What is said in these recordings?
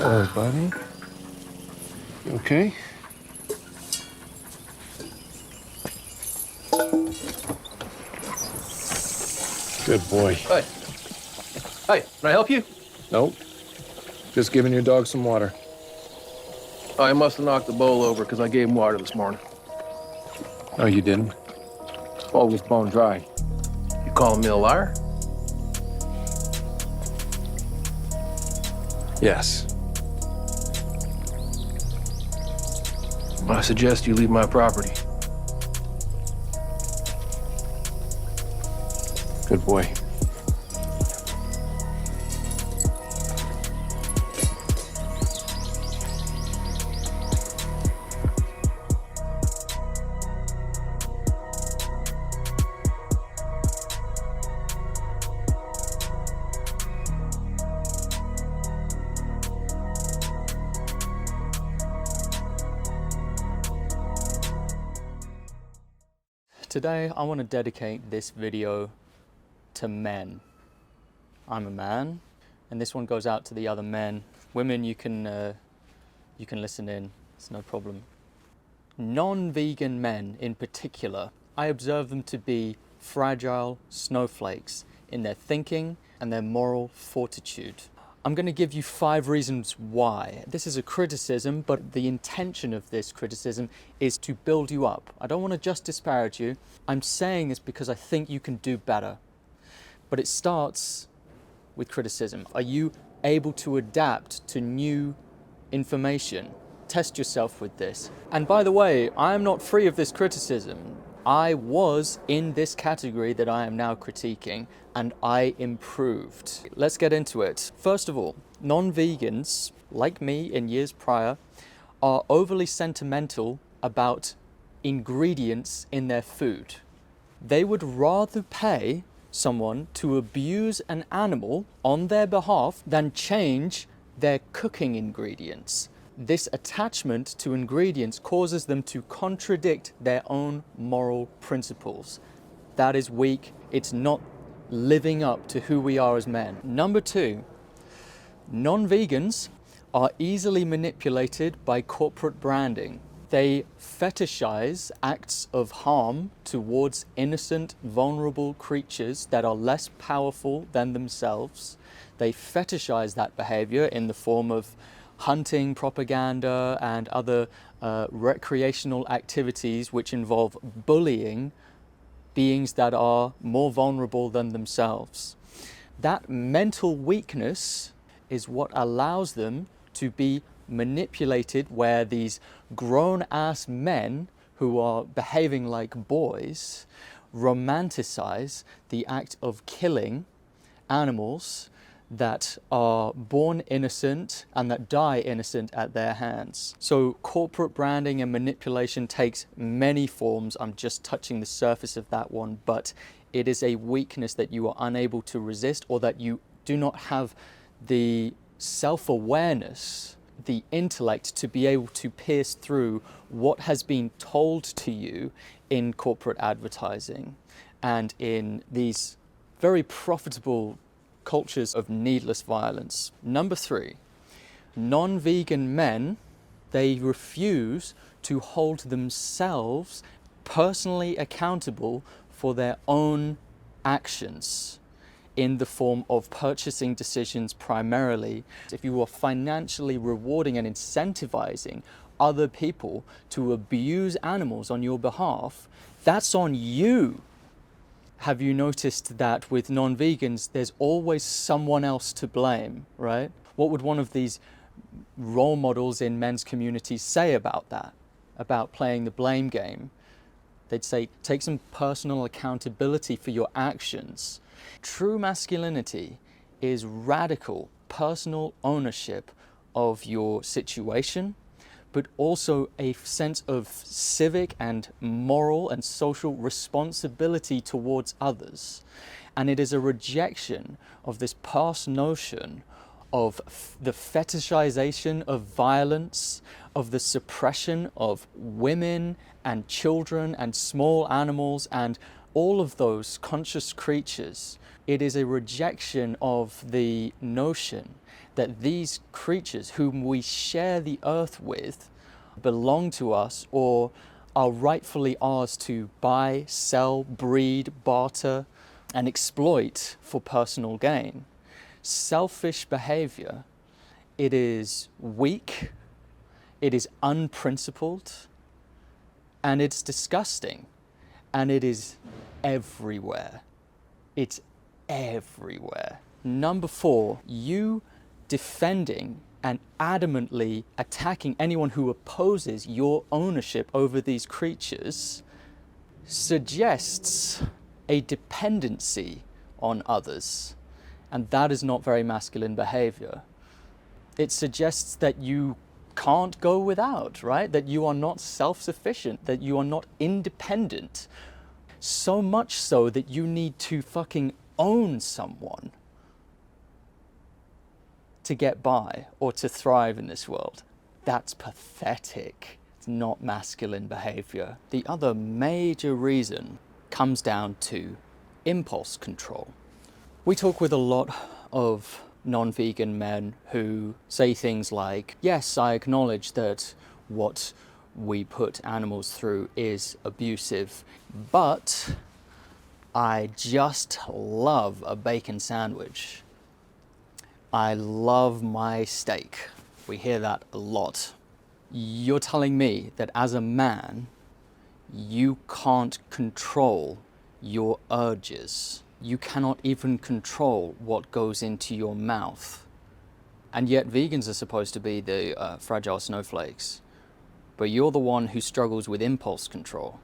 Hello, buddy. Okay. Good boy. Hey. Hey, can I help you? Nope. Just giving your dog some water. Oh, I must have knocked the bowl over because I gave him water this morning. No, you didn't. Bowl was bone dry. You calling me a liar? Yes. I suggest you leave my property. Good boy. Today, I want to dedicate this video to men. I'm a man, and this one goes out to the other men. Women, you can listen in, it's no problem. Non-vegan men in particular, I observe them to be fragile snowflakes in their thinking and their moral fortitude. I'm going to give you 5 reasons why. This is a criticism, but the intention of this criticism is to build you up. I don't want to just disparage you. I'm saying this because I think you can do better. But it starts with criticism. Are you able to adapt to new information? Test yourself with this. And by the way, I am not free of this criticism. I was in this category that I am now critiquing, and I improved. Let's get into it. First of all, non-vegans, like me in years prior, are overly sentimental about ingredients in their food. They would rather pay someone to abuse an animal on their behalf than change their cooking ingredients. This attachment to ingredients causes them to contradict their own moral principles. That is weak. It's not living up to who we are as men. Number 2, non-vegans are easily manipulated by corporate branding. They fetishize acts of harm towards innocent, vulnerable creatures that are less powerful than themselves. They fetishize that behavior in the form of hunting propaganda and other recreational activities which involve bullying beings that are more vulnerable than themselves. That mental weakness is what allows them to be manipulated, where these grown-ass men who are behaving like boys romanticize the act of killing animals that are born innocent and that die innocent at their hands. So corporate branding and manipulation takes many forms. I'm just touching the surface of that one, but it is a weakness that you are unable to resist, or that you do not have the self-awareness, the intellect to be able to pierce through what has been told to you in corporate advertising and in these very profitable cultures of needless violence. Number 3, non-vegan men, they refuse to hold themselves personally accountable for their own actions in the form of purchasing decisions primarily. If you are financially rewarding and incentivizing other people to abuse animals on your behalf, that's on you. Have you noticed that with non-vegans, there's always someone else to blame, right? What would one of these role models in men's communities say about that, about playing the blame game? They'd say, take some personal accountability for your actions. True masculinity is radical personal ownership of your situation, but also a sense of civic and moral and social responsibility towards others. And it is a rejection of this past notion of the fetishization of violence, of the suppression of women and children and small animals, and all of those conscious creatures, it is a rejection of the notion that these creatures whom we share the earth with belong to us or are rightfully ours to buy, sell, breed, barter, and exploit for personal gain. Selfish behavior, it is weak, it is unprincipled, and it's disgusting, and it is everywhere. It's everywhere. Number 4, you defending and adamantly attacking anyone who opposes your ownership over these creatures suggests a dependency on others, and that is not very masculine behavior. It suggests that you can't go without, right? That you are not self-sufficient, that you are not independent. So much so that you need to fucking own someone to get by or to thrive in this world. That's pathetic. It's not masculine behavior. The other major reason comes down to impulse control. We talk with a lot of non-vegan men who say things like, yes, I acknowledge that what we put animals through is abusive, but I just love a bacon sandwich. I love my steak. We hear that a lot. You're telling me that as a man, you can't control your urges. You cannot even control what goes into your mouth. And yet vegans are supposed to be the fragile snowflakes. But you're the one who struggles with impulse control.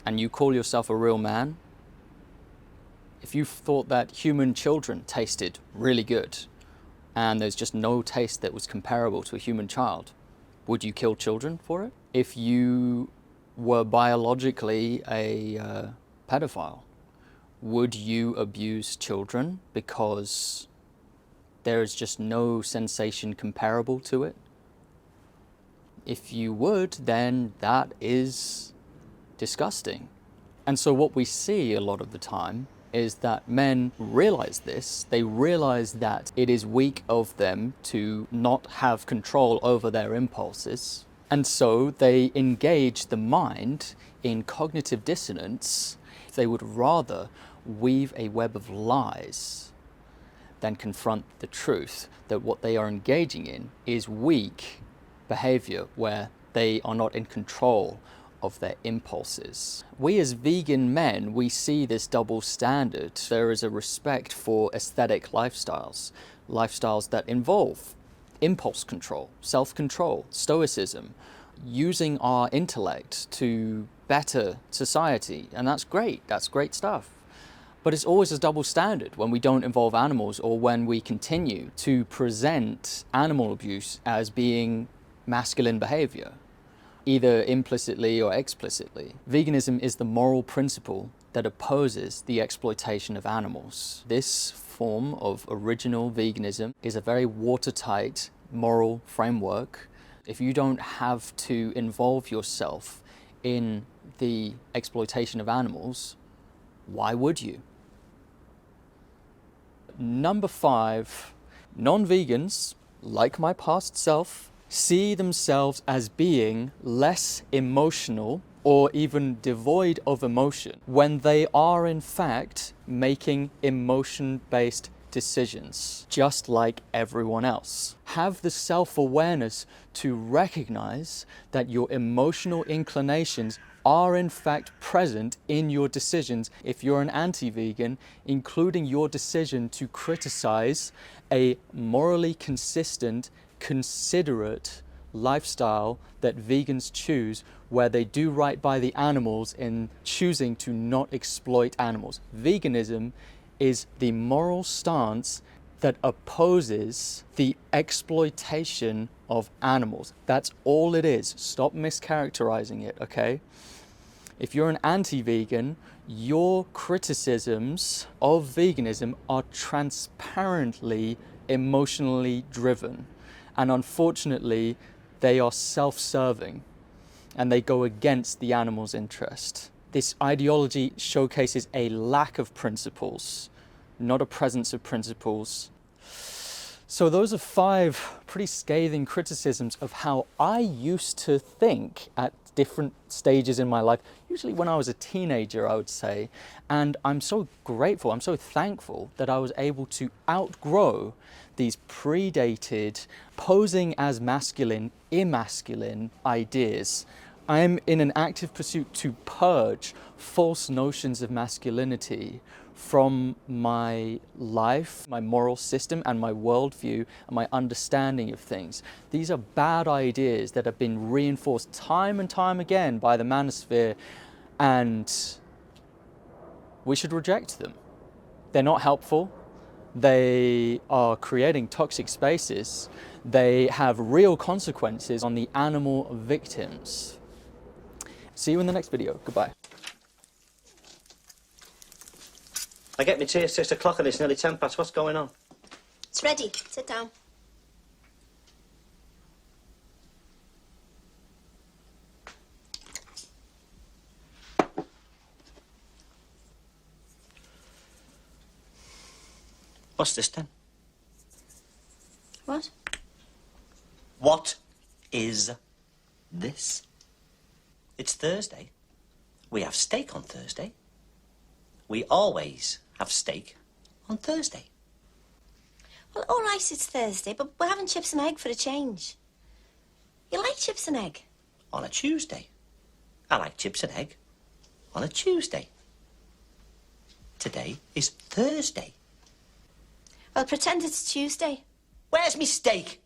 And you call yourself a real man? If you thought that human children tasted really good, and there's just no taste that was comparable to a human child, would you kill children for it? If you were biologically a pedophile, would you abuse children because there is just no sensation comparable to it? If you would, then that is disgusting. And so what we see a lot of the time is that men realize this. They realize that it is weak of them to not have control over their impulses. And so they engage the mind in cognitive dissonance. They would rather weave a web of lies than confront the truth that what they are engaging in is weak behavior where they are not in control of their impulses. We as vegan men, we see this double standard. There is a respect for aesthetic lifestyles, lifestyles that involve impulse control, self-control, stoicism, using our intellect to better society, and that's great stuff. But it's always a double standard when we don't involve animals or when we continue to present animal abuse as being masculine behavior, either implicitly or explicitly. Veganism is the moral principle that opposes the exploitation of animals. This form of original veganism is a very watertight moral framework. If you don't have to involve yourself in the exploitation of animals, why would you? Number 5, non-vegans, like my past self, see themselves as being less emotional or even devoid of emotion when they are in fact making emotion-based decisions, just like everyone else. Have the self-awareness to recognize that your emotional inclinations are in fact present in your decisions. If you're an anti-vegan, including your decision to criticize a morally consistent, considerate lifestyle that vegans choose, where they do right by the animals in choosing to not exploit animals. Veganism is the moral stance that opposes the exploitation of animals. That's all it is. Stop mischaracterizing it, okay? If you're an anti-vegan, your criticisms of veganism are transparently emotionally driven. And unfortunately, they are self-serving and they go against the animal's interest. This ideology showcases a lack of principles, not a presence of principles. So those are 5 pretty scathing criticisms of how I used to think at different stages in my life, usually when I was a teenager, I would say. And I'm so grateful, I'm so thankful that I was able to outgrow these predated, posing as masculine, emasculine ideas. I am in an active pursuit to purge false notions of masculinity from my life, my moral system, and my worldview, and my understanding of things. These are bad ideas that have been reinforced time and time again by the manosphere, and we should reject them. They're not helpful. They are creating toxic spaces. They have real consequences on the animal victims. See you in the next video. Goodbye. I get my tea at 6 o'clock and it's nearly 10 past. What's going on? It's ready. Sit down. What's this then? What? What is this? It's Thursday. We have steak on Thursday. We always have steak on Thursday. Well, all right, it's Thursday, but we're having chips and egg for a change. You like chips and egg? On a Tuesday. I like chips and egg on a Tuesday. Today is Thursday. Well, pretend it's Tuesday. Where's me steak?